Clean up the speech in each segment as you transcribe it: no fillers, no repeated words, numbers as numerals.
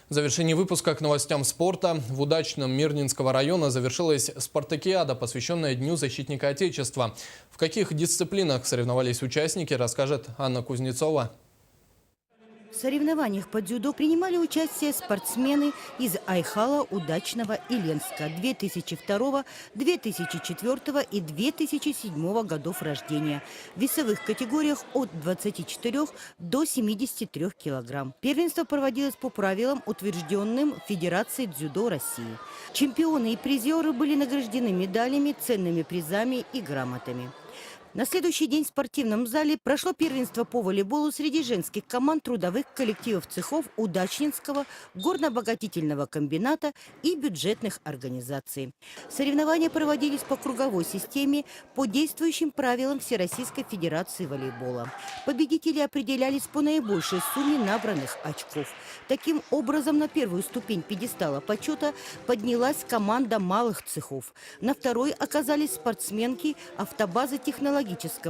В завершении выпуска к новостям спорта. В Удачном Мирнинского района завершилась спартакиада, посвященная Дню защитника Отечества. В каких дисциплинах соревновались участники, расскажет Анна Кузнецова. В соревнованиях по дзюдо принимали участие спортсмены из Айхала, Удачного и Ленска 2002, 2004 и 2007 годов рождения в весовых категориях от 24 до 73 килограмм. Первенство проводилось по правилам, утвержденным Федерацией дзюдо России. Чемпионы и призеры были награждены медалями, ценными призами и грамотами. На следующий день в спортивном зале прошло первенство по волейболу среди женских команд трудовых коллективов цехов Удачнинского, горно-обогатительного комбината и бюджетных организаций. Соревнования проводились по круговой системе по действующим правилам Всероссийской Федерации волейбола. Победители определялись по наибольшей сумме набранных очков. Таким образом, на первую ступень пьедестала почета поднялась команда малых цехов. На второй оказались спортсменки автобазы технологического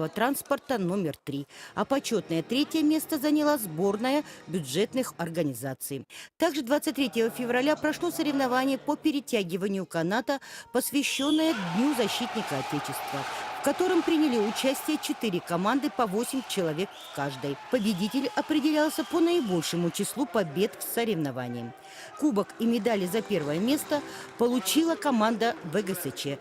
транспорта номер 3, а почетное третье место заняла сборная бюджетных организаций. Также 23 февраля прошло соревнование по перетягиванию каната, посвященное Дню защитника Отечества, в котором приняли участие 4 команды по 8 человек в каждой. Победитель определялся по наибольшему числу побед в соревновании. Кубок и медали за первое место получила команда ВГСЧ.